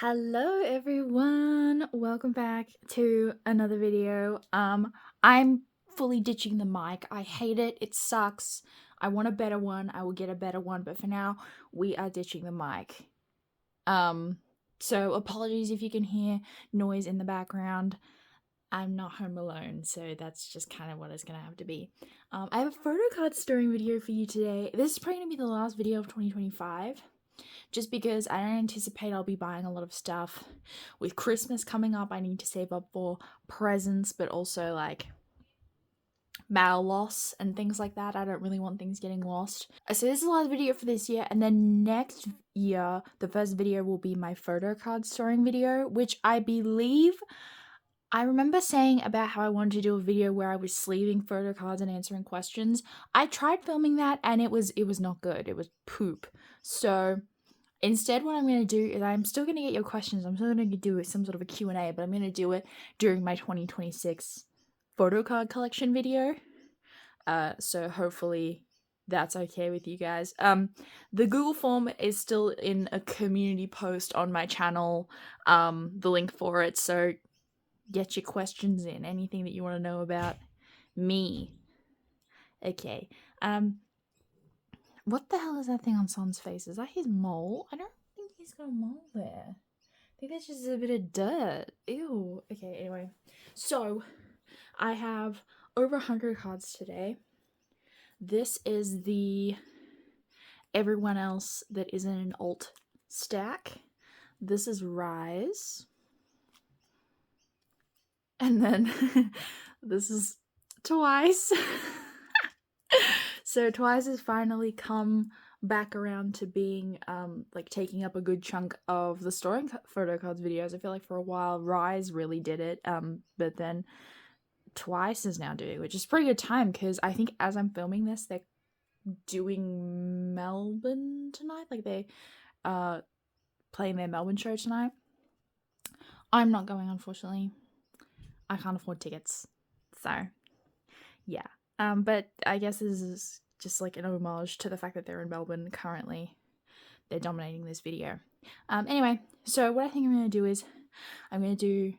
Hello everyone, welcome back to another video. I'm fully ditching the mic. I hate it, it sucks. I want a better one, I will get a better one, but for now we are ditching the mic. So apologies if you can hear noise in the background. I'm not home alone, so that's just kind of what it's gonna have to be. I have a photo card storing video for you today. This is probably gonna be the last video of 2025. Just because I don't anticipate I'll be buying a lot of stuff. With Christmas coming up, I need to save up for presents, but also like mail loss and things like that. I don't really want things getting lost. So this is the last video for this year, and then next year, the first video will be my photo card storing video, which I believe I remember saying about how I wanted to do a video where I was sleeving photo cards and answering questions. I tried filming that and it was not good. It was poop. So instead, what I'm going to do is I'm still going to get your questions. I'm still going to do some sort of a Q&A, but I'm going to do it during my 2026 photo card collection video. So hopefully that's okay with you guys. The Google form is still in a community post on my channel, the link for it, so get your questions in, anything that you want to know about me. Okay, what the hell is that thing on Son's face? Is that his mole? I don't think he's got a mole there. I think that's just a bit of dirt. Ew. Okay, anyway. So, I have over 100 cards today. This is the everyone else that isn't an alt stack. This is RIIZE. And then this is Twice. So Twice has finally come back around to being like taking up a good chunk of the storing photo cards videos. I feel like for a while RIIZE really did it, but then Twice is now doing, which is pretty good time because I think as I'm filming this, they're doing Melbourne tonight. Like they playing their Melbourne show tonight. I'm not going, unfortunately. I can't afford tickets, so yeah. But I guess this is just like an homage to the fact that they're in Melbourne currently. They're dominating this video. Anyway, so what I think I'm going to do is I'm going to do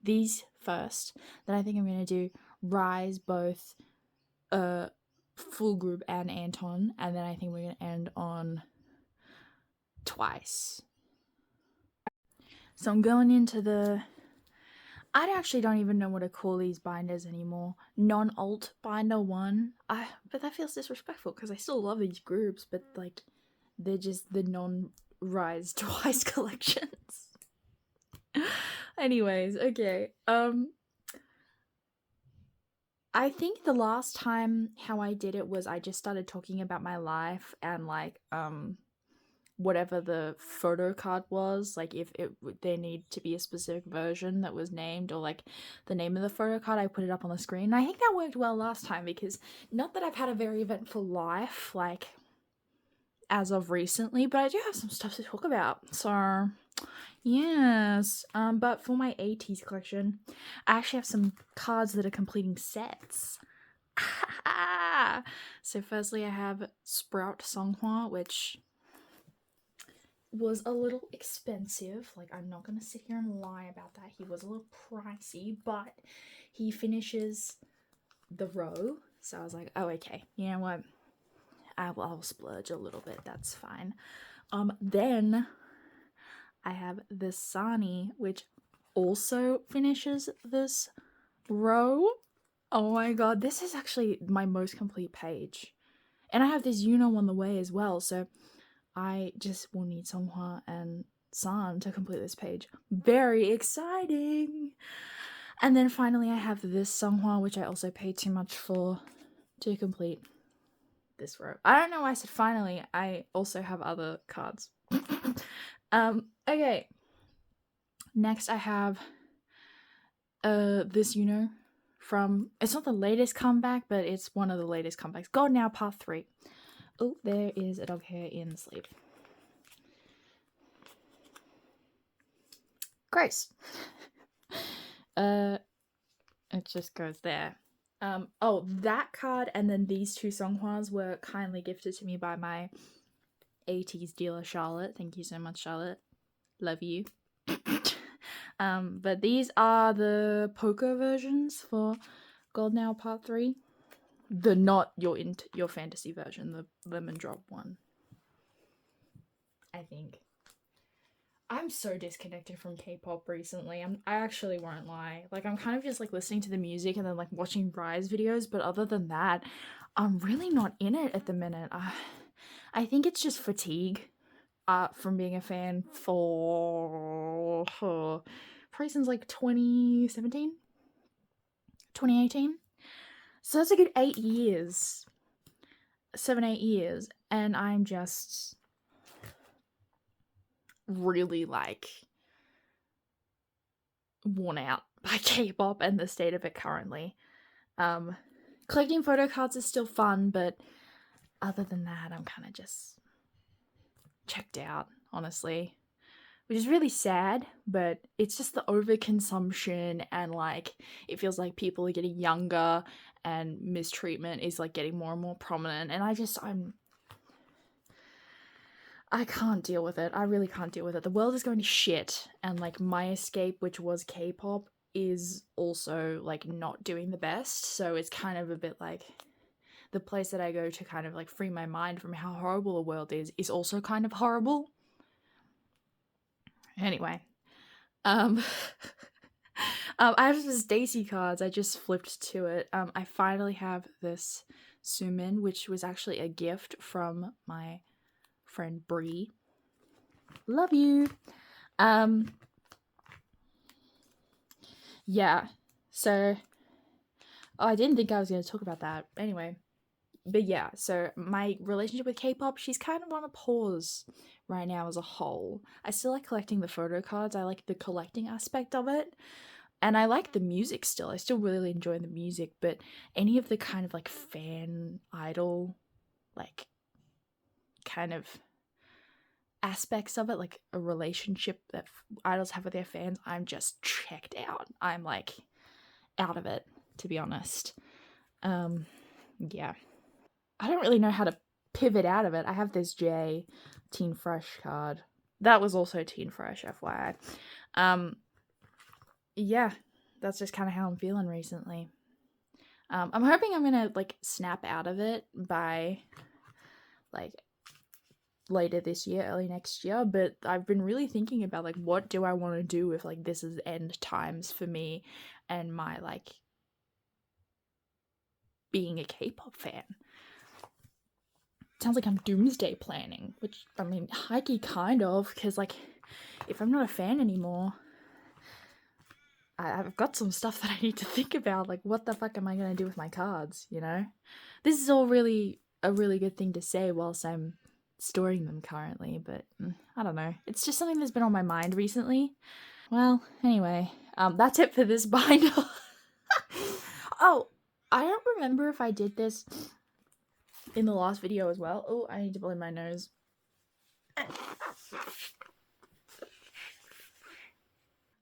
these first. Then I think I'm going to do RIIZE, both full group and Anton. And then I think we're going to end on Twice. So I'm going into the... I actually don't even know what to call these binders anymore. Non-alt binder 1. But that feels disrespectful because I still love these groups, but like they're just the non-RIIZE Twice collections. Anyways, okay. I think the last time how I did it was I just started talking about my life and like whatever the photo card was, like if there need to be a specific version that was named or like the name of the photo card, I put it up on the screen. And I think that worked well last time because not that I've had a very eventful life like as of recently, but I do have some stuff to talk about. So yes, but for my Ateez collection, I actually have some cards that are completing sets. So firstly I have Sprout Songhua, which was a little expensive. Like, I'm not gonna sit here and lie about that. He was a little pricey, but he finishes the row. So I was like, oh, okay, you know what? I'll splurge a little bit. That's fine. Then I have the Sani, which also finishes this row. Oh my god, this is actually my most complete page. And I have this Yuno on the way as well, so I just will need Songhua and San to complete this page. Very exciting! And then finally I have this Songhua, which I also paid too much for, to complete this row. I don't know why I said finally. I also have other cards. Okay. Next I have this Yuno from, it's not the latest comeback, but it's one of the latest comebacks. God Now Part 3. Oh, there is a dog hair in the sleeve. Grace. It just goes there. Oh, that card and then these two Songhuas were kindly gifted to me by my Ateez dealer, Charlotte. Thank you so much, Charlotte. Love you. But these are the poker versions for Golden Hour Part 3. The not your fantasy version, the lemon drop one. I think. I'm so disconnected from K-pop recently. I actually won't lie. Like, I'm kind of just like listening to the music and then like watching RIIZE videos, but other than that, I'm really not in it at the minute. I think it's just fatigue from being a fan for probably since like 2017, 2018. So that's a good 8 years. 7-8 years, and I'm just really like worn out by K-pop and the state of it currently. Collecting photocards is still fun, but other than that, I'm kind of just checked out, honestly, which is really sad. But it's just the overconsumption, and like it feels like people are getting younger and mistreatment is like getting more and more prominent, and I can't deal with it. I really can't deal with it. The world is going to shit, and like my escape, which was K-pop, is also like not doing the best. So it's kind of a bit like the place that I go to kind of like free my mind from how horrible the world is also kind of horrible. Anyway, I have some StayC cards. I just flipped to it. I finally have this Sumin, which was actually a gift from my friend Bree. Love you. Yeah. So I didn't think I was going to talk about that. Anyway, but yeah, so my relationship with K-pop, she's kind of on a pause right now as a whole. I still like collecting the photo cards. I like the collecting aspect of it. And I like the music still. I still really enjoy the music, but any of the kind of like fan idol, like kind of aspects of it, like a relationship that idols have with their fans, I'm just checked out. I'm like out of it, to be honest. Yeah. I don't really know how to pivot out of it. I have this J Teen Fresh card. That was also Teen Fresh, FYI. Yeah, that's just kind of how I'm feeling recently. I'm hoping I'm gonna like snap out of it by like later this year, early next year, but I've been really thinking about like what do I want to do if like this is end times for me and my like being a K-pop fan. Sounds like I'm doomsday planning, which I mean, hikey kind of, because like if I'm not a fan anymore, I've got some stuff that I need to think about, like what the fuck am I gonna do with my cards, you know? This is all really a really good thing to say whilst I'm storing them currently, but I don't know. It's just something that's been on my mind recently. Well, anyway, that's it for this binder. Oh, I don't remember if I did this in the last video as well. Oh, I need to blow my nose.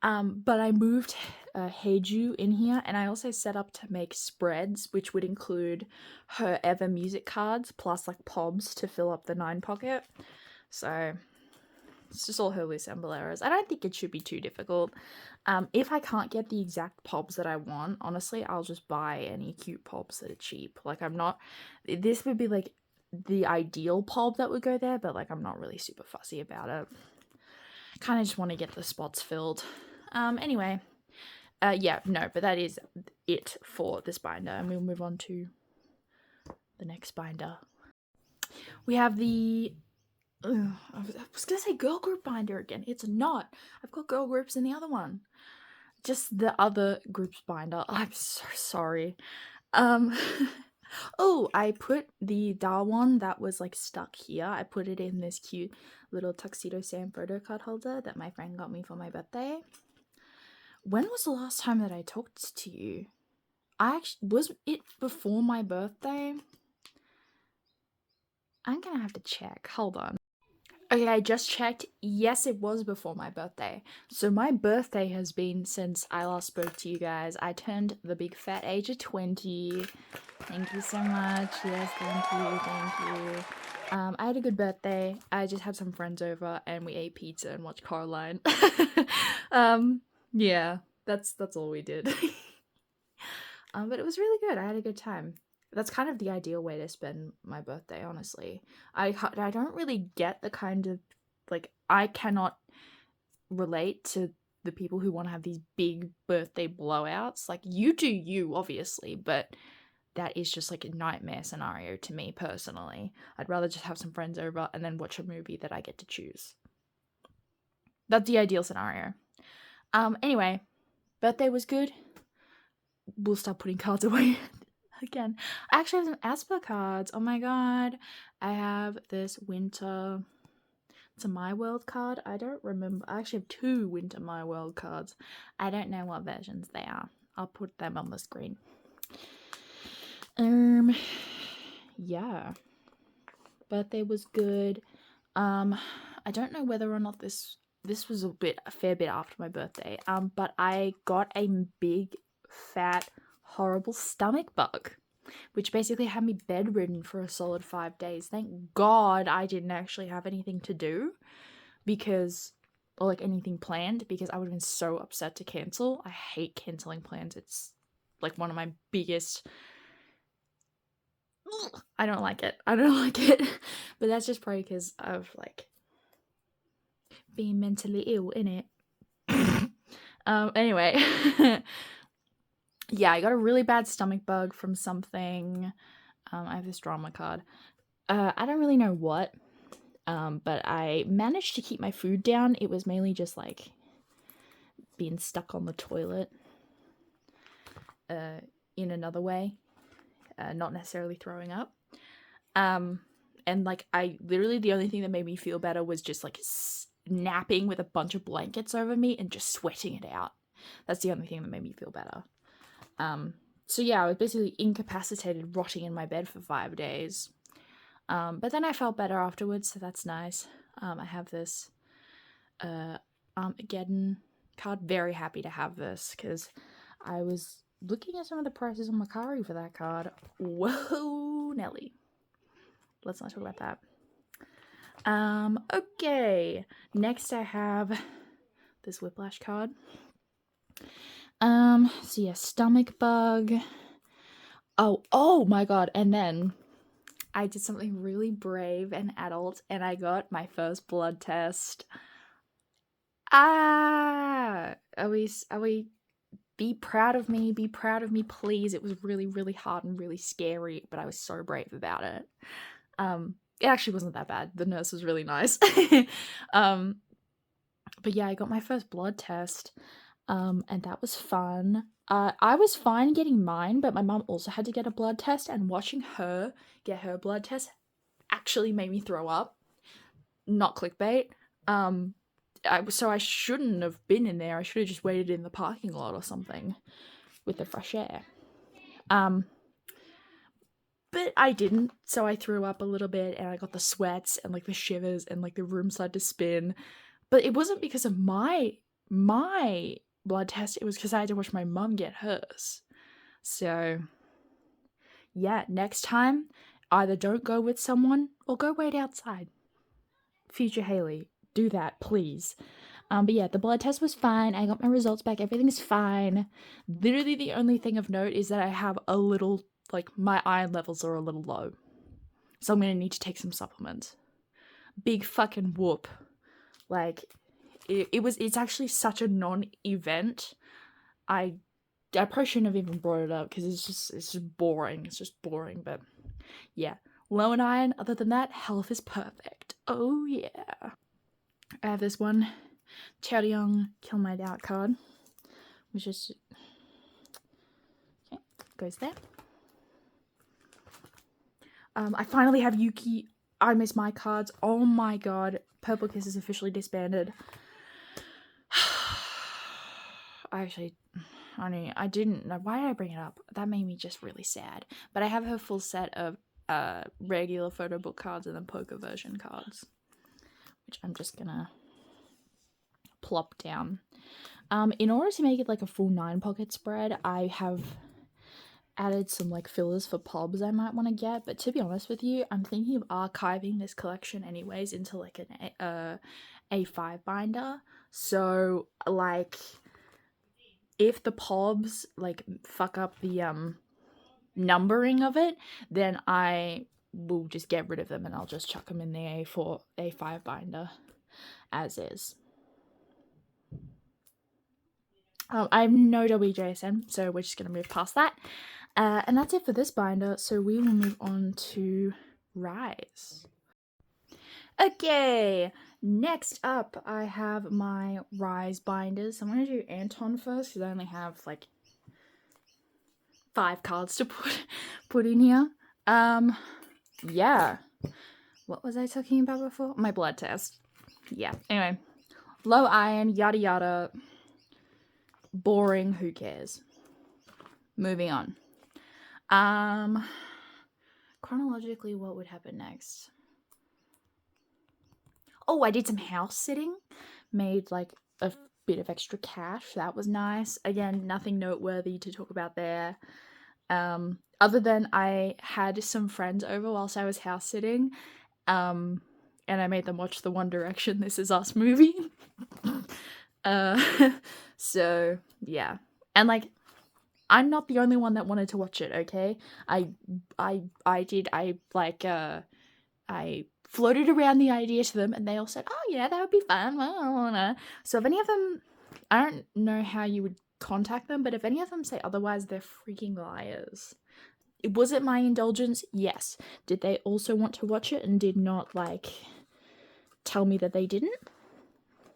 But I moved Heiju in here, and I also set up to make spreads, which would include her ever music cards plus like pobs to fill up the 9 pocket. So it's just all her loose embleras. I don't think it should be too difficult. If I can't get the exact pobs that I want, honestly, I'll just buy any cute pobs that are cheap. Like this would be like the ideal pob that would go there, but like I'm not really super fussy about it. Kind of just want to get the spots filled. Anyway, yeah, no, but that is it for this binder, and we'll move on to the next binder. We have the I was gonna say girl group binder again. It's not. I've got girl groups in the other one. Just the other groups binder. I'm so sorry. Oh, I put the Daewon that was like stuck here. I put it in this cute little Tuxedo Sam photo card holder that my friend got me for my birthday. When was the last time that I talked to you? Was it before my birthday? I'm gonna have to check. Hold on. Okay, I just checked. Yes, it was before my birthday. So my birthday has been since I last spoke to you guys. I turned the big fat age of 20. Thank you so much. Yes, thank you. I had a good birthday. I just had some friends over and we ate pizza and watched Coraline. Yeah, that's all we did. But it was really good. I had a good time. That's kind of the ideal way to spend my birthday, honestly. I don't really get the kind of, like, I cannot relate to the people who want to have these big birthday blowouts. Like, you do you, obviously, but that is just like a nightmare scenario to me personally. I'd rather just have some friends over and then watch a movie that I get to choose. That's the ideal scenario. Anyway, birthday was good. We'll start putting cards away again. I actually have some Aespa cards. Oh my god. I have this winter. It's a My World card. I don't remember. I actually have 2 winter My World cards. I don't know what versions they are. I'll put them on the screen. Yeah. Birthday was good. I don't know whether or not this was a fair bit after my birthday. But I got a big, fat, horrible stomach bug, which basically had me bedridden for a solid 5 days. Thank God I didn't actually have anything to do or like anything planned, because I would have been so upset to cancel. I hate canceling plans. It's like one of my biggest. I don't like it. But that's just probably because of like being mentally ill, innit? Anyway. Yeah, I got a really bad stomach bug from something. I have this drama card. I don't really know what. But I managed to keep my food down. It was mainly just like being stuck on the toilet. In another way. Not necessarily throwing up. And like I literally, the only thing that made me feel better was just like napping with a bunch of blankets over me and just sweating it out. That's the only thing that made me feel better. So yeah, I was basically incapacitated, rotting in my bed for 5 days. But then I felt better afterwards, so that's nice. I have this Armageddon card. Very happy to have this because I was looking at some of the prices on Mercari for that card. Whoa, Nelly. Let's not talk about that. Okay. Next I have this Whiplash card. So yeah, stomach bug. Oh my god, and then I did something really brave and adult, and I got my first blood test. Are we be proud of me, please. It was really, really hard and really scary, but I was so brave about it. It actually wasn't that bad. The nurse was really nice. But yeah, I got my first blood test. And that was fun. I was fine getting mine, but my mom also had to get a blood test, and watching her get her blood test actually made me throw up. Not clickbait. So I shouldn't have been in there. I should have just waited in the parking lot or something with the fresh air. But I didn't, so I threw up a little bit, and I got the sweats and like the shivers, and like the room started to spin. But it wasn't because of my blood test. It was because I had to watch my mum get hers. So yeah, next time either don't go with someone or go wait outside. Future Haley, do that, please. But yeah, the blood test was fine. I got my results back. Everything's fine. Literally the only thing of note is that I have a little, like, my iron levels are a little low. So I'm gonna need to take some supplements. Big fucking whoop. Like, it's actually such a non-event. I probably shouldn't have even brought it up because it's just boring. It's just boring, but yeah. Low in iron, other than that, health is perfect. Oh yeah. I have this one Chaoryang Kill My Doubt card, which is okay, goes there. I finally have Yuki I Miss My cards. Oh my god, Purple Kiss is officially disbanded. I didn't know. Why did I bring it up? That made me just really sad. But I have her full set of regular photo book cards and then poker version cards, which I'm just gonna plop down. In order to make it like a full 9 pocket spread, I have added some like fillers for pobs I might want to get, but to be honest with you, I'm thinking of archiving this collection anyways into like an A5 binder. So like if the pobs like fuck up the numbering of it, then I will just get rid of them and I'll just chuck them in the A5 binder as is. I have no WJSN, so we're just going to move past that. And that's it for this binder, so we will move on to RIIZE. Okay, next up I have my RIIZE binders. I'm going to do Anton first because I only have like 5 cards to put in here. Yeah. What was I talking about before? My blood test. Yeah, anyway. Low iron, yada yada. Boring, who cares? Moving on. Chronologically, what would happen next? Oh, I did some house sitting. Made like a bit of extra cash. That was nice. Again, nothing noteworthy to talk about there. Other than I had some friends over whilst I was house sitting. And I made them watch the One Direction This Is Us movie. So yeah, and like I'm not the only one that wanted to watch it, okay? I floated around the idea to them and they all said, oh yeah, that would be fun. So if any of them, I don't know how you would contact them, but if any of them say otherwise, they're freaking liars. Was it my indulgence? Yes. Did they also want to watch it and did not like tell me that they didn't?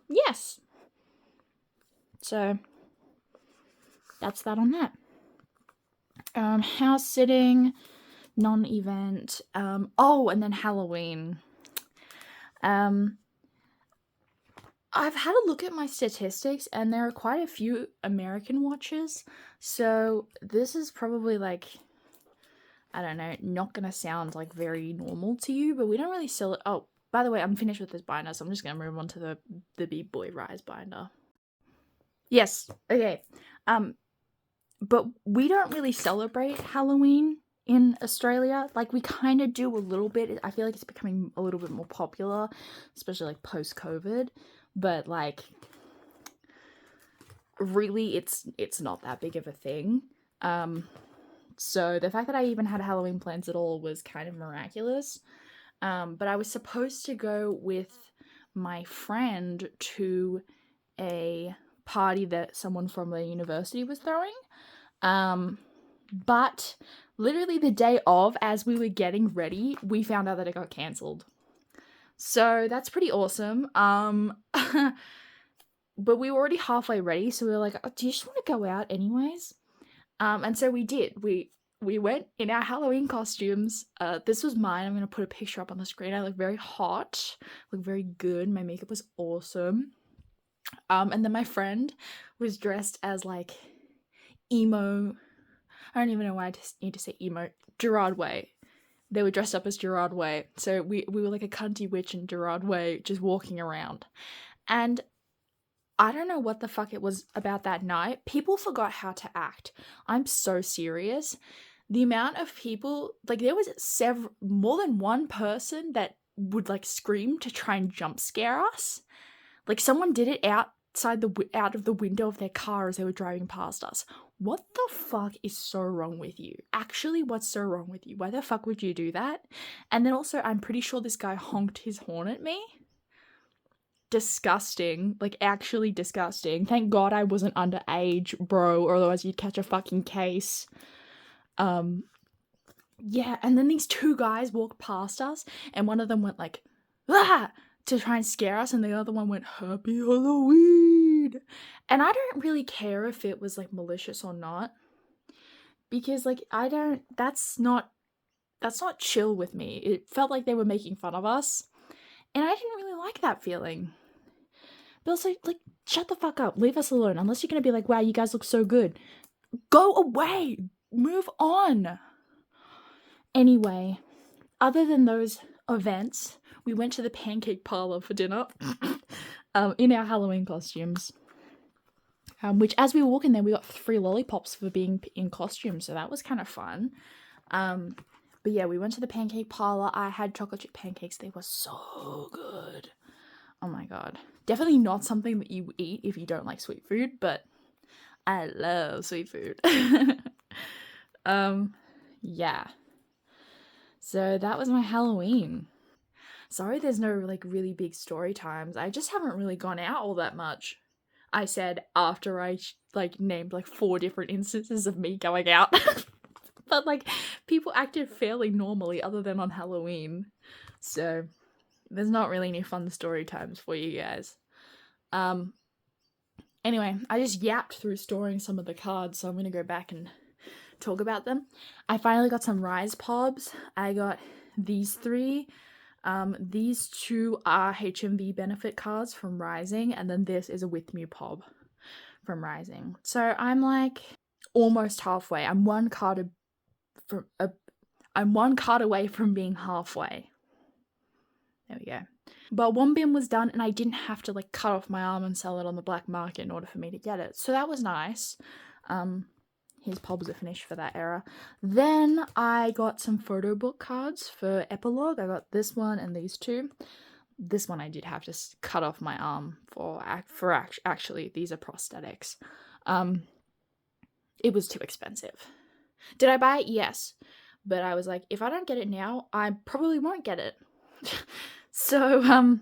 Yes. So that's that on that. House sitting, non-event. Oh, and then Halloween. I've had a look at my statistics and there are quite a few American watches. So this is probably like, I don't know, not gonna sound like very normal to you, but we don't really sell it. Oh, by the way, I'm finished with this binder, so I'm just gonna move on to the big boy RIIZE binder. Yes, okay. But we don't really celebrate Halloween in Australia. Like, we kind of do a little bit. I feel like it's becoming a little bit more popular, especially like post-COVID. But like, really, it's not that big of a thing. So the fact that I even had Halloween plans at all was kind of miraculous. But I was supposed to go with my friend to a party that someone from the university was throwing. But literally the day of, as we were getting ready, we found out that it got cancelled. So that's pretty awesome. But we were already halfway ready, so we were like, oh, do you just want to go out anyways? And so we did. We went in our Halloween costumes. This was mine. I'm going to put a picture up on the screen. I look very hot, look very good. My makeup was awesome. And then my friend was dressed as like emo. I don't even know why I just need to say emo. Gerard Way. They were dressed up as Gerard Way. So we were like a cunty witch in Gerard Way just walking around. And I don't know what the fuck it was about that night. People forgot how to act. I'm so serious. The amount of people, like there was more than one person that would like scream to try and jump scare us. Like someone did it out of the window of their car as they were driving past us. What the fuck is so wrong with you? Actually, what's so wrong with you? Why the fuck would you do that? And then also, I'm pretty sure this guy honked his horn at me. Disgusting. Like, actually disgusting. Thank God I wasn't underage, bro, or otherwise you'd catch a fucking case. Yeah, and then these 2 guys walked past us, and one of them went like, ah! To try and scare us, and the other one went, Happy Halloween! And I don't really care if it was like malicious or not, because like that's not chill with me. It felt like they were making fun of us, and I didn't really like that feeling. But also, like, shut the fuck up, leave us alone, unless you're gonna be like, wow, you guys look so good. Go away! Move on! Anyway, other than those events, we went to the pancake parlor for dinner in our Halloween costumes. which as we were walking there, we got free lollipops for being in costume, so that was kind of fun. But yeah, we went to the pancake parlor. I had chocolate chip pancakes. They were so good. Oh my god. Definitely not something that you eat if you don't like sweet food, but I love sweet food. Yeah. So that was my Halloween. Sorry there's no like really big story times. I just haven't really gone out all that much. I said after I like named like 4 different instances of me going out. But like people acted fairly normally other than on Halloween. So there's not really any fun story times for you guys. Anyway, I just yapped through storing some of the cards, so I'm gonna go back and talk about them. I finally got some RIIZE pobs. I got these 3. These 2 are HMV benefit cards from RIIZING, and then this is a With Me pob from RIIZING. So I'm like almost halfway. I'm one card away from being halfway. There we go. But 1 bin was done, and I didn't have to like cut off my arm and sell it on the black market in order for me to get it. So that was nice. His pobs are finished for that era. Then I got some photo book cards for epilogue. I got this one and these 2. This one I did have to cut off my arm for actually these are prosthetics. It was too expensive. Did I buy it? Yes. But I was like, if I don't get it now, I probably won't get it. So,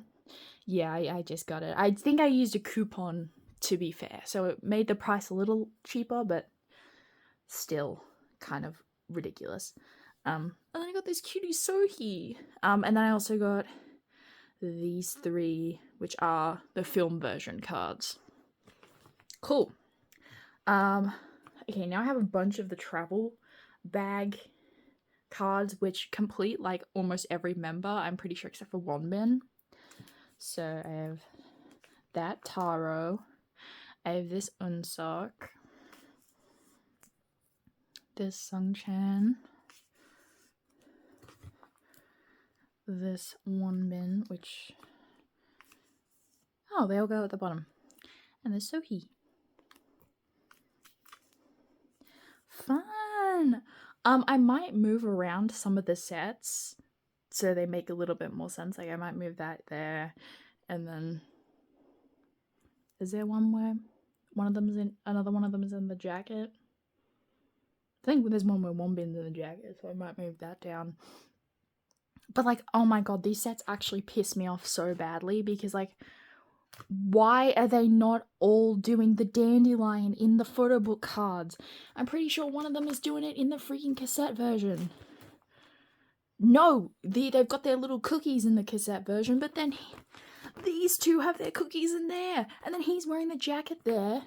yeah, I just got it. I think I used a coupon, to be fair. So it made the price a little cheaper, but still kind of ridiculous. And then I got this cutie Sohi. And then I also got these 3, which are the film version cards. Cool. Okay, now I have a bunch of the travel bag cards, which complete like almost every member, I'm pretty sure, except for 1 bin. So I have that Taro. I have this Unsok. This Sungchan. This 1 bin, which... oh, they all go at the bottom. And this Sohi. Fun! I might move around some of the sets so they make a little bit more sense. Like I might move that there, and then is there one where another one of them is in the jacket? I think there's one where 1 bin's in the jacket, so I might move that down. But like, oh my god, these sets actually piss me off so badly because like, why are they not all doing the dandelion in the photo book cards? I'm pretty sure one of them is doing it in the freaking cassette version. No, they've got their little cookies in the cassette version, but then these 2 have their cookies in there. And then he's wearing the jacket there.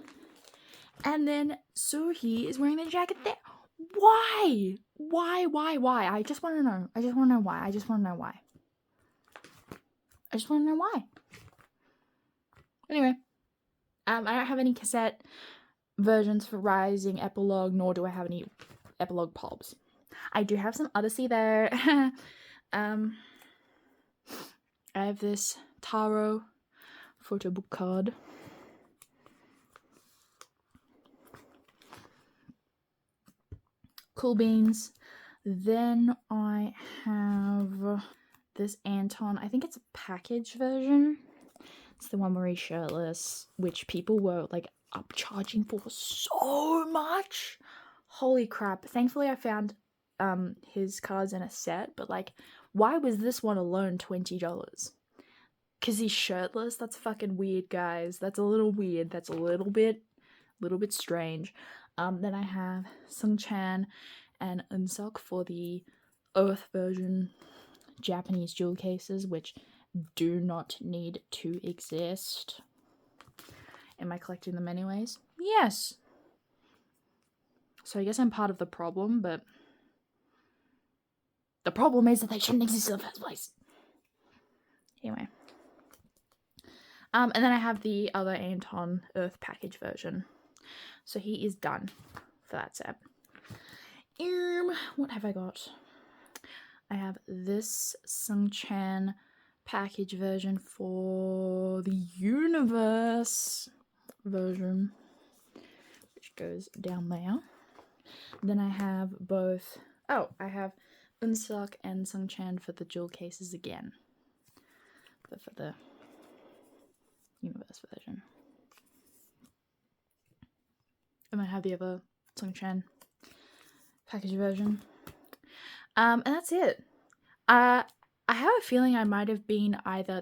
And then Sohi is wearing the jacket there. Why? Why? I just want to know. I just want to know why. I just want to know why. Anyway, I don't have any cassette versions for RIIZING Epilogue, nor do I have any Epilogue pobs. I do have some Odyssey there. I have this Taro photo book card. Cool beans. Then I have this Anton. I think it's a package version. It's the one where he's shirtless, which people were like upcharging for so much. Holy crap. Thankfully I found his cards in a set, but like, why was this one alone $20? Because he's shirtless? That's fucking weird, guys. That's a little weird. That's a little bit strange. Then I have Sungchan and Unsok for the Earth version Japanese jewel cases, which do not need to exist. Am I collecting them anyways? Yes. So I guess I'm part of the problem, but the problem is that they shouldn't exist in the first place. Anyway. And then I have the other Anton Earth package version. So he is done for that set. What have I got? I have this Sungchan package version for the universe version. which goes down there. Then I have both, I have Unsuk and Sungchan for the jewel cases again, but for the universe version. And I have the other Sungchan package version. And that's it. I have a feeling I might have been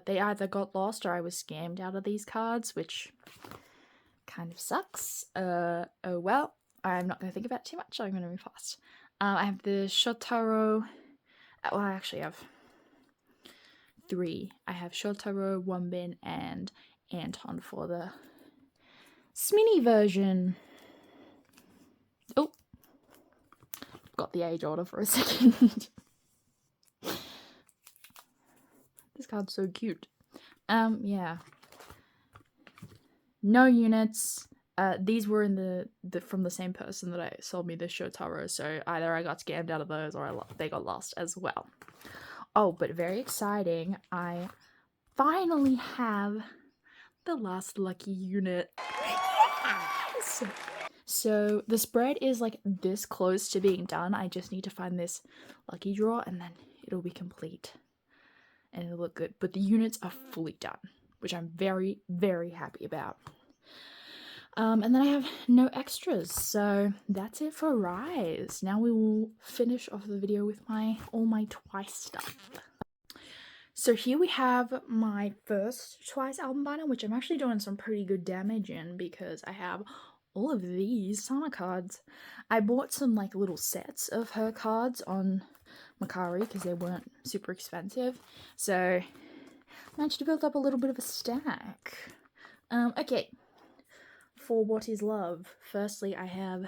they either got lost or I was scammed out of these cards, which kind of sucks. Oh well, I'm not going to think about it too much, so I'm going to move fast. I have the Shotaro. Well, I actually have 3. I have Shotaro, Wonbin, and Anton for the Sminny version. Oh, got the age order for a second. This card's so cute. Yeah. No units. These were in the from the same person that sold me the Shotaro, so either I got scammed out of those or they got lost as well. Oh, but very exciting. I finally have the last lucky unit. Yes! So the spread is like this close to being done. I just need to find this lucky draw and then it'll be complete. And it'll look good. But the units are fully done, which I'm very, very happy about. And then I have no extras, so that's it for RIIZE. Now we will finish off the video with all my Twice stuff. So here we have my first Twice album binder, which I'm actually doing some pretty good damage in because I have all of these Sana cards. I bought some like little sets of her cards on Mercari because they weren't super expensive, so I managed to build up a little bit of a stack. Okay, for What Is Love, firstly I have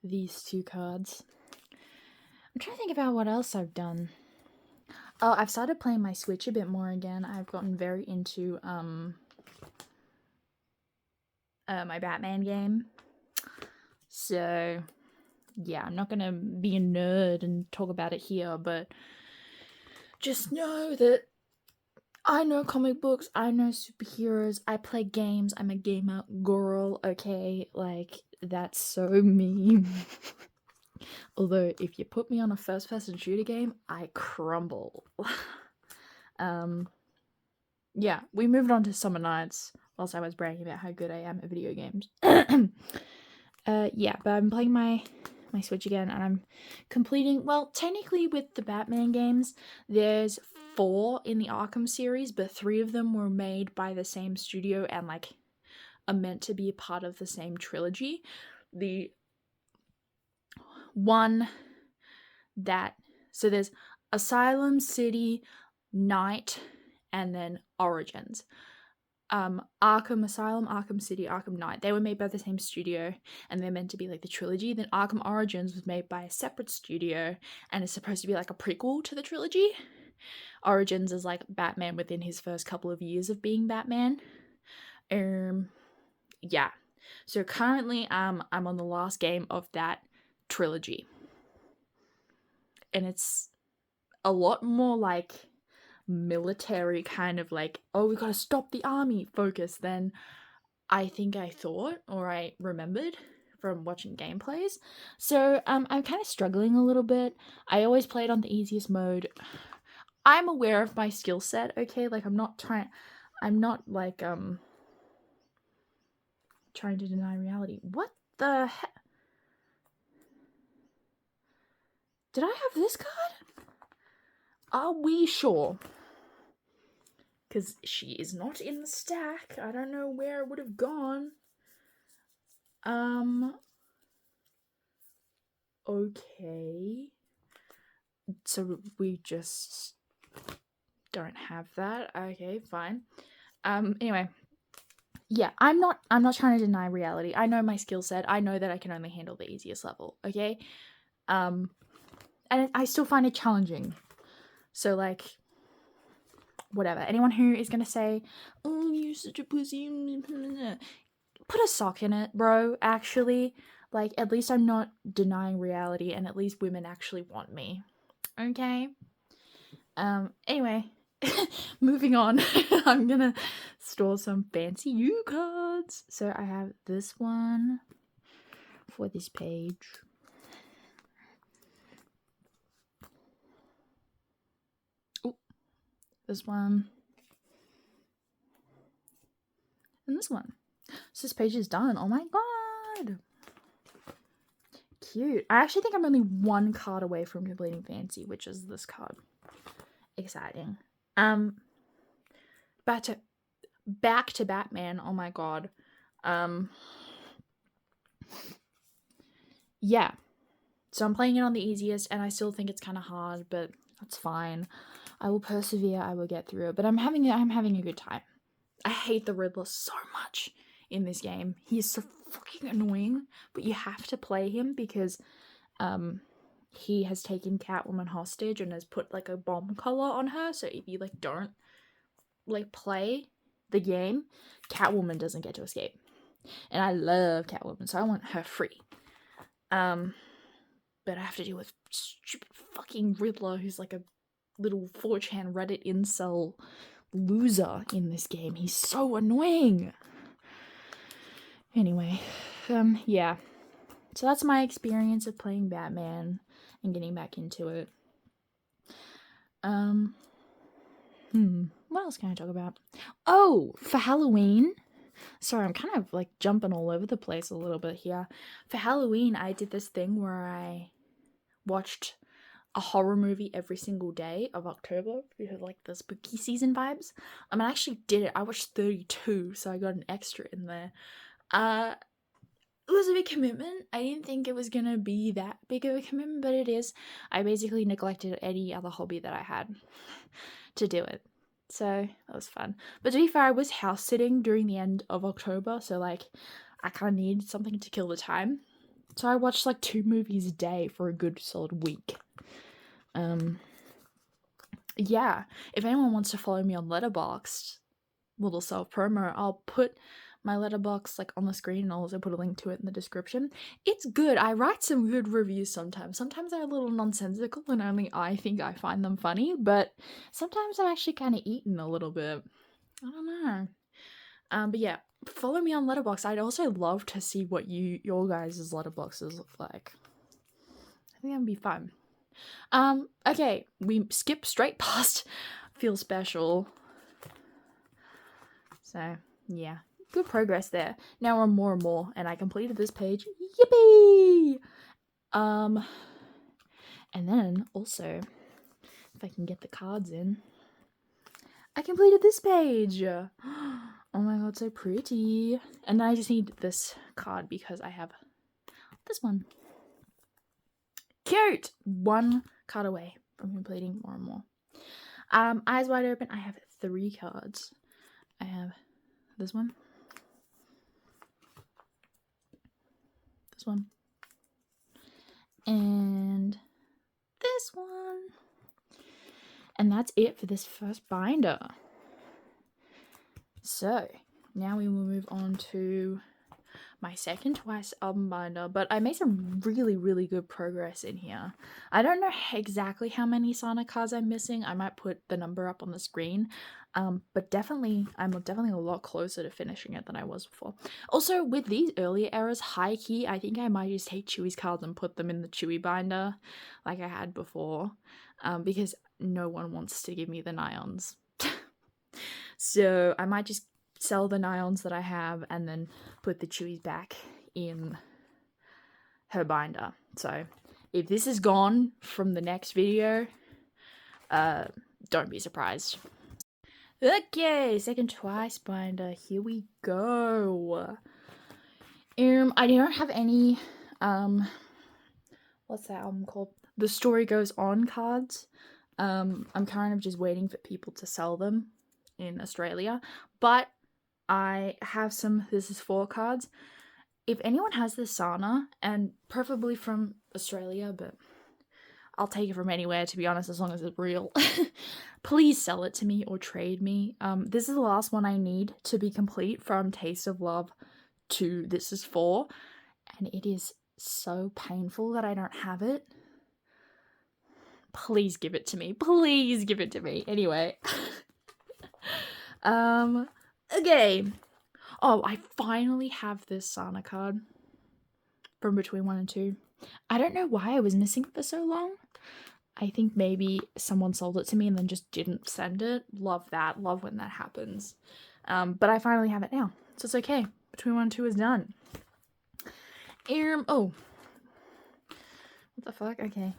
these 2 cards. I'm trying to think about what else I've done. Oh, I've started playing my Switch a bit more again. I've gotten very into my Batman game, so yeah, I'm not gonna be a nerd and talk about it here, but just know that I know comic books, I know superheroes, I play games, I'm a gamer girl, okay? Like, that's so me. Although, if you put me on a first-person shooter game, I crumble. Yeah, we moved on to Summer Nights whilst I was bragging about how good I am at video games. Yeah, but I'm playing my Switch again, and I'm completing, well, technically with the Batman games, there's 4 in the Arkham series, but 3 of them were made by the same studio and like are meant to be a part of the same trilogy. The one so there's Asylum, City, Night, and then Origins. Arkham Asylum, Arkham City, Arkham Knight, they were made by the same studio and they're meant to be like the trilogy. Then Arkham Origins was made by a separate studio and is supposed to be like a prequel to the trilogy. Origins is like Batman within his first couple of years of being Batman. Yeah. So currently I'm on the last game of that trilogy. And it's a lot more like military kind of like, oh, we gotta stop the army focus than I think I thought or I remembered from watching gameplays. So I'm kind of struggling a little bit. I always played on the easiest mode. I'm aware of my skill set, okay? Like I'm not like trying to deny reality. What the heck? Did I have this card? Are we sure? Because she is not in the stack. I don't know where it would have gone. Okay. So we just don't have that. Okay, fine. Anyway. Yeah, I'm not trying to deny reality. I know my skill set. I know that I can only handle the easiest level, okay? And I still find it challenging. So, like, whatever. Anyone who is gonna say, oh, you're such a pussy, put a sock in it, bro, actually. Like, at least I'm not denying reality, and at least women actually want me. Okay? Anyway, moving on. I'm gonna store some fancy U cards. So I have this one. for this page. Oh, this one. And this one. So this page is done. Oh my god. Cute. I actually think I'm only one card away from completing Fancy, which is this card. Exciting. Back to Batman. Oh my god. Yeah. So I'm playing it on the easiest, and I still think it's kind of hard, but that's fine. I will persevere. I will get through it. But I'm having a good time. I hate the Riddler so much in this game. He is so fucking annoying, but you have to play him because he has taken Catwoman hostage and has put like a bomb collar on her, so if you like don't like play the game, Catwoman doesn't get to escape. And I love Catwoman, so I want her free. But I have to deal with stupid fucking Riddler who's like a little 4chan Reddit incel loser in this game. He's so annoying. Anyway, yeah. So that's my experience of playing Batman and getting back into it. What else can I talk about? Oh, for Halloween. Sorry, I'm kind of like jumping all over the place a little bit here. For Halloween, I did this thing where I watched a horror movie every single day of October because like the spooky season vibes. I actually did it. I watched 32, so I got an extra in there. It was a big commitment. I didn't think it was gonna be that big of a commitment, but it is. I basically neglected any other hobby that I had to do it. So that was fun. But to be fair, I was house sitting during the end of October, so like I kind of needed something to kill the time. So I watched like 2 movies a day for a good solid week. Yeah, if anyone wants to follow me on Letterboxd, little self promo, I'll put my Letterboxd like on the screen, and I'll also put a link to it in the description. It's good. I write some good reviews sometimes. Sometimes they're a little nonsensical and only I think I find them funny, but sometimes I'm actually kind of eaten a little bit. I don't know. But yeah, follow me on Letterboxd. I'd also love to see what your guys' Letterboxds look like. I think that'd be fun. Okay, we skip straight past Feel Special. So, yeah. Good progress there. Now we're on more and more, and I completed this page. Yippee! And then, also, if I can get the cards in, I completed this page! Oh my god, so pretty. And then I just need this card because I have this one. Cute! 1 card away from completing more and more. Eyes wide open, I have 3 cards. I have this one, this one, and this one. And that's it for this first binder. So, now we will move on to my second Twice album binder, but I made some really, really good progress in here. I don't know exactly how many Sana cards I'm missing. I might put the number up on the screen, but I'm definitely a lot closer to finishing it than I was before. Also, with these earlier errors, high key, I think I might just take Chewy's cards and put them in the Chewy binder like I had before, because no one wants to give me the Nions. So I might just sell the Nions that I have and then put the Chewies back in her binder. So if this is gone from the next video, don't be surprised. Okay, second Twice binder. Here we go. I don't have any what's that album called? The Story Goes On cards. I'm kind of just waiting for people to sell them in Australia, but I have some This Is 4 cards. If anyone has this Sana, and preferably from Australia, but I'll take it from anywhere, to be honest, as long as it's real, please sell it to me or trade me. This is the last one I need to be complete from Taste of Love to This Is 4, and it is so painful that I don't have it. Please give it to me. Please give it to me. Anyway. Okay. Oh, I finally have this Sana card. from between 1 and 2. I don't know why I was missing it for so long. I think maybe someone sold it to me and then just didn't send it. Love that. Love when that happens. But I finally have it now, so it's okay. Between 1 and 2 is done. Oh. What the fuck? Okay.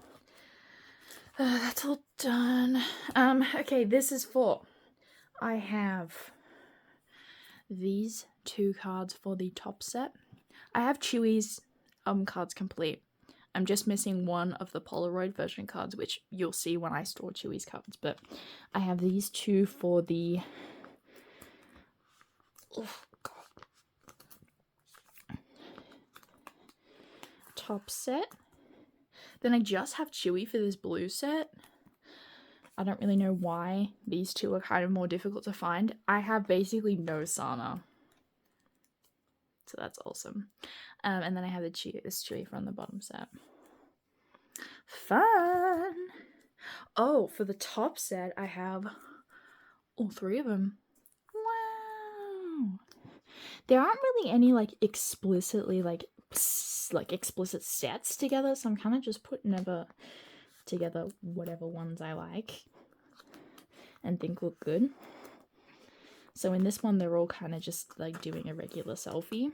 That's all done. Okay, this is for... I have these 2 cards for the top set. I have Tzu유's cards complete. I'm just missing one of the Polaroid version cards, which you'll see when I store Tzu유's cards. But I have these 2 for the... Oh, God. Top set. Then I just have Tzuyu for this blue set. I don't really know why these 2 are kind of more difficult to find. I have basically no Sana. So that's awesome. And then I have this Tzuyu from the bottom set. Fun! Oh, for the top set, I have all 3 of them. Wow! There aren't really any, like, explicitly, like explicit sets together, so I'm kind of just putting together whatever ones I like and think look good. So in this one, they're all kind of just, like, doing a regular selfie.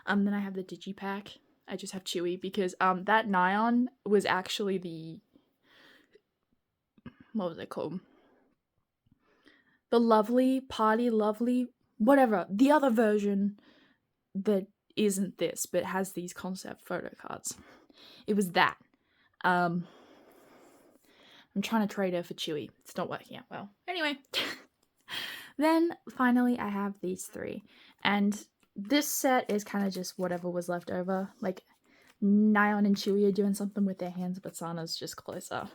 Then I have the Digipack. I just have Tzuyu because that Nyan was actually the... What was it called? The Lovely, Party Lovely, whatever. The other version that isn't this, but has these concept photo cards. It was that. I'm trying to trade her for Tzuyu. It's not working out well. Anyway. Then, finally, I have these 3. And this set is kind of just whatever was left over. Like, Nyan and Tzuyu are doing something with their hands, but Sana's just closer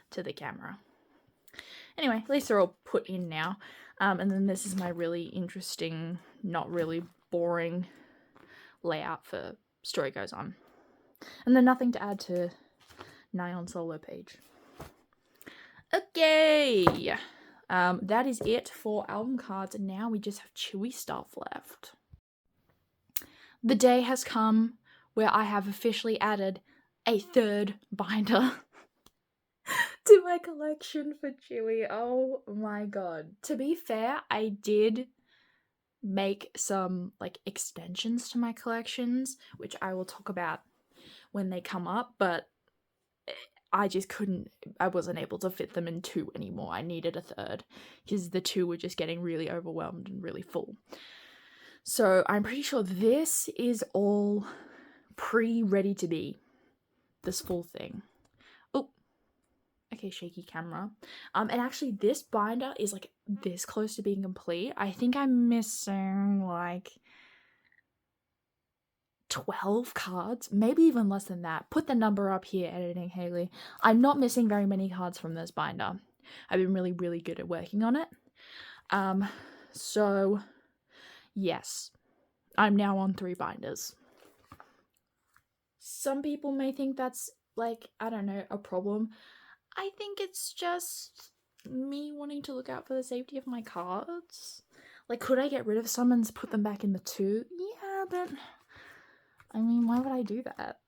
to the camera. Anyway, at least they're all put in now. And then this is my really interesting, not really boring layout for Story Goes On. And then nothing to add to Nyan's solo page. Okay! That is it for album cards, and now we just have Tzuyu stuff left. The day has come where I have officially added a 3rd binder to my collection for Tzuyu. Oh my god. To be fair, I did make some, like, extensions to my collections, which I will talk about when they come up, but I just I wasn't able to fit them in 2 anymore. I needed a 3rd because the 2 were just getting really overwhelmed and really full. So I'm pretty sure this is all ready to be this full thing. Oh, okay, shaky camera. And actually this binder is, like, this close to being complete. I think I'm missing, like, 12 cards, maybe even less than that. Put the number up here, editing Haley. I'm not missing very many cards from this binder. I've been really, really good at working on it. So yes, I'm now on 3 binders. Some people may think that's, like, I don't know, a problem. I think it's just me wanting to look out for the safety of my cards. Like, could I get rid of some and put them back in the 2? Yeah, but I mean, why would I do that?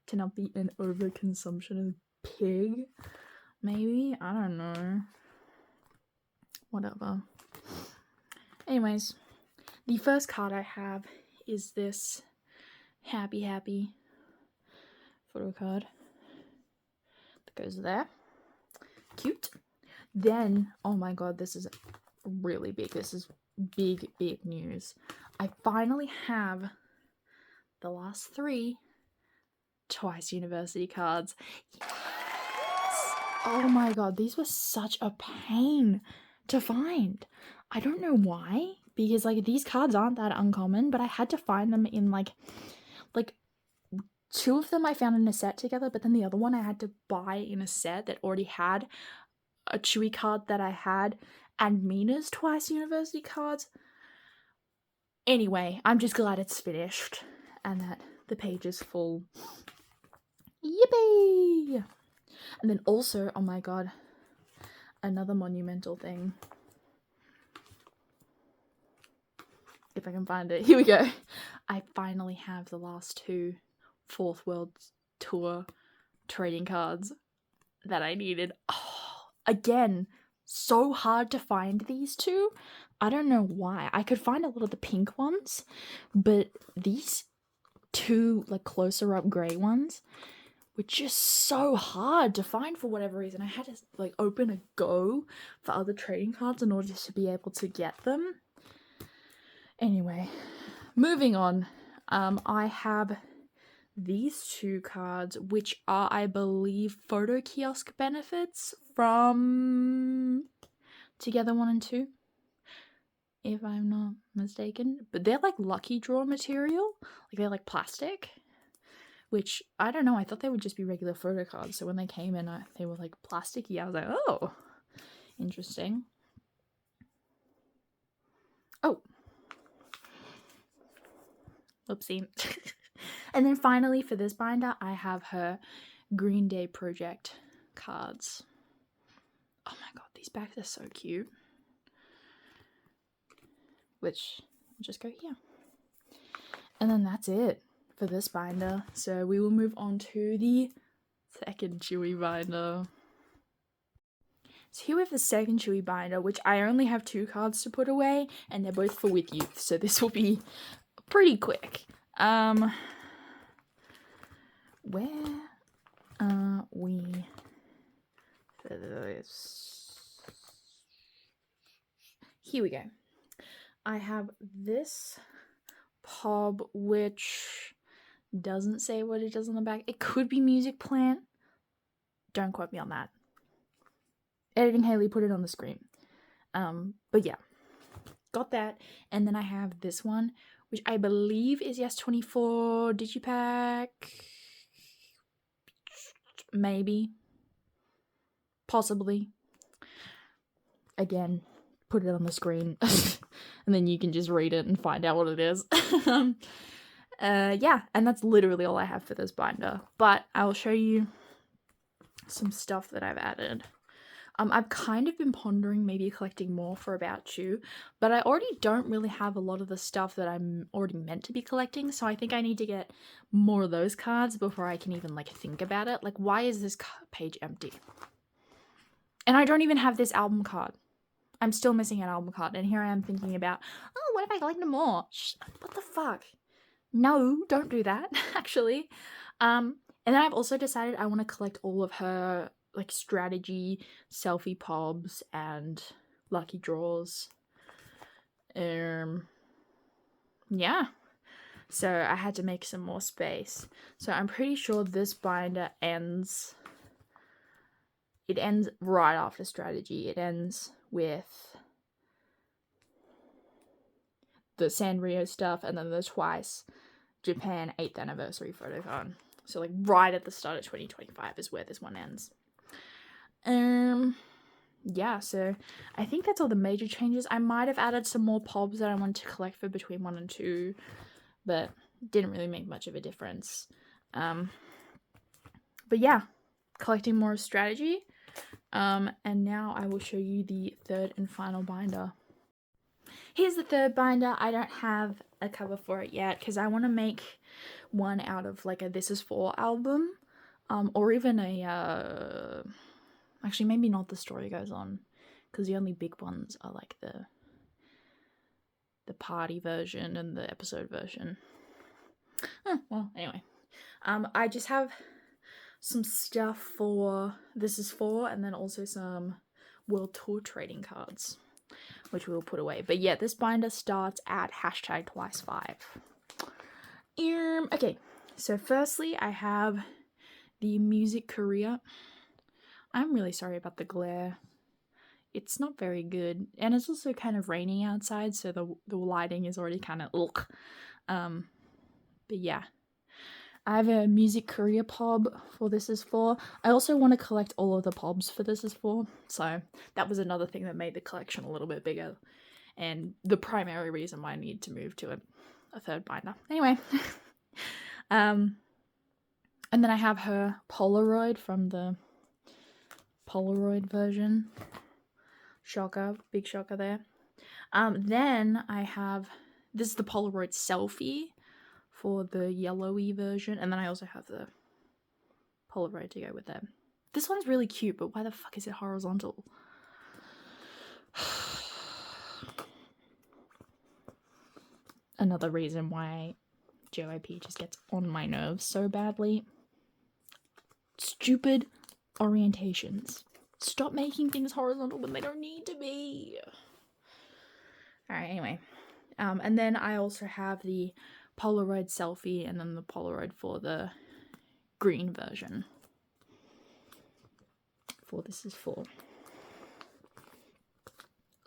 To not be an overconsumption pig? Maybe? I don't know. Whatever. Anyways, the first card I have is this happy photo card that goes there. Cute. Then, oh my god, this is really big. This is big news. I finally have the last 3 Twice University cards. Yes! Oh my god, these were such a pain to find. I don't know why, because, like, these cards aren't that uncommon, but I had to find them in, like 2 of them I found in a set together, but then the other one I had to buy in a set that already had a Tzuyu card that I had and Mina's Twice University cards. Anyway, I'm just glad it's finished and that the page is full. Yippee! And then also, oh my god, another monumental thing. if I can find it. Here we go. I finally have the last two Fourth World Tour trading cards that I needed. Oh, again, so hard to find these two. I don't know why. I could find a lot of the pink ones, but these two like closer up grey ones were just so hard to find for whatever reason. I had to like open a go for other trading cards in order to be able to get them. Anyway, moving on. I have these two cards, which are, I believe, photo kiosk benefits from Together 1 and 2, if I'm not mistaken. But they're like lucky draw material, like they're like plastic, which I don't know. I thought they would just be regular photo cards. So when they came in, they were like plasticky. I was like, oh, interesting. Oh, whoopsie. And then finally for this binder, I have her Green Day Project cards. Oh my god, these bags are so cute. Which will just go here. And then that's it for this binder. So we will move on to the second Tzuyu binder. So here we have the second Tzuyu binder, which I only have 2 cards to put away, and they're both for With Youth, so this will be pretty quick. Where are we for this? Here we go. I have this pub, which doesn't say what it does on the back. It could be Music Plant. Don't quote me on that. Editing Haley put it on the screen. But yeah, got that. And then I have this one, which I believe is Yes24 Digipack. Maybe. Possibly. Again, put it on the screen. And then you can just read it and find out what it is. Yeah, and that's literally all I have for this binder. But I will show you some stuff that I've added. I've kind of been pondering maybe collecting more for About You, but I already don't really have a lot of the stuff that I'm already meant to be collecting, so I think I need to get more of those cards before I can even like think about it. Like, why is this page empty? And I don't even have this album card. I'm still missing an album card, and here I am thinking about, oh, what if I collect more? What the fuck? No, don't do that, actually. And then I've also decided I want to collect all of her like strategy selfie pobs and lucky draws. Yeah, so I had to make some more space. So I'm pretty sure this binder ends right after strategy. It ends with the Sanrio stuff, and then the Twice Japan 8th anniversary photo card. So like right at the start of 2025 is where this one ends. Yeah, so I think that's all the major changes. I might have added some more pobs that I wanted to collect for between 1 and 2, but didn't really make much of a difference. But yeah, collecting more strategy. And now I will show you the third and final binder. Here's the third binder. I don't have a cover for it yet because I want to make one out of like a This Is For album, or even a actually maybe not The Story Goes On, because the only big ones are like the party version and the episode version. Well, anyway, I just have some stuff for This Is For, and then also some World Tour trading cards, which we will put away. But yeah, this binder starts at #twice5. Okay, so firstly I have the Music Korea. I'm really sorry about the glare. It's not very good, and it's also kind of raining outside, so the lighting is already kind of ugh. But yeah, I have a Music Korea pob for This Is For. I also want to collect all of the pobs for This Is For, so that was another thing that made the collection a little bit bigger, and the primary reason why I need to move to a third binder. Anyway, and then I have her Polaroid from the Polaroid version. Shocker, big shocker there. Then I have This is the Polaroid selfie for the yellowy version, and then I also have the Polaroid to go with it. This one's really cute, but why the fuck is it horizontal? Another reason why JYP just gets on my nerves so badly. Stupid orientations. Stop making things horizontal when they don't need to be. Alright, anyway. And then I also have the Polaroid selfie and then the Polaroid for the green version. This is for.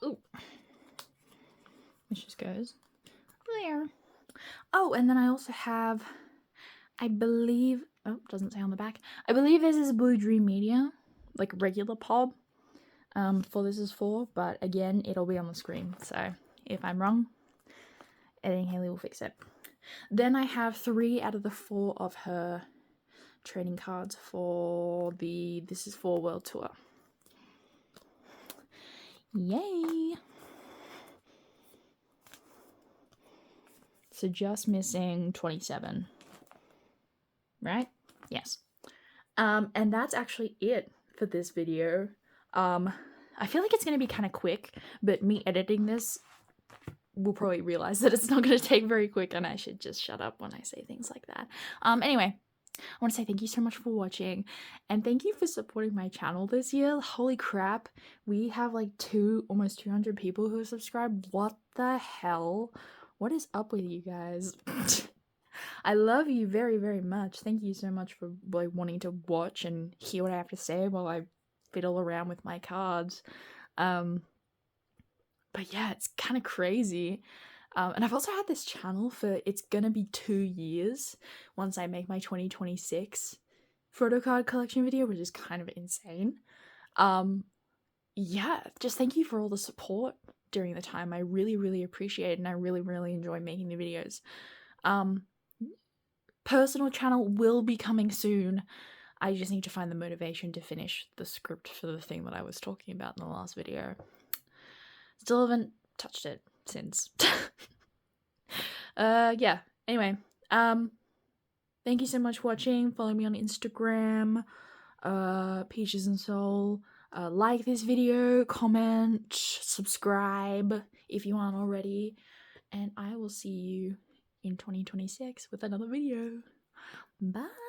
Ooh. This just goes there. Oh, and then I also have, I believe, oh, doesn't say on the back. I believe this is Blue Dream Media, like regular pop. This is for, but again, it'll be on the screen. So if I'm wrong, Editing Haley will fix it. Then I have 3 out of the 4 of her trading cards for the This Is For World Tour. Yay! So just missing 27. Right? Yes. And that's actually it for this video. I feel like it's going to be kind of quick, but me editing this will probably realize that it's not going to take very quick and I should just shut up when I say things like that. Anyway, I want to say thank you so much for watching and thank you for supporting my channel this year. Holy crap, we have like almost 200 people who have subscribed. What the hell? What is up with you guys? I love you very, very much. Thank you so much for like wanting to watch and hear what I have to say while I fiddle around with my cards. But yeah, it's kind of crazy. And I've also had this channel for, it's gonna be 2 years once I make my 2026 photocard collection video, which is kind of insane. Yeah, just thank you for all the support during the time. I really, really appreciate it and I really, really enjoy making the videos. Personal channel will be coming soon. I just need to find the motivation to finish the script for the thing that I was talking about in the last video. Still haven't touched it since. Yeah, anyway, thank you so much for watching. Follow me on Instagram, Peaches and Soul. Like this video, comment, subscribe if you aren't already, and I will see you in 2026 with another video. Bye!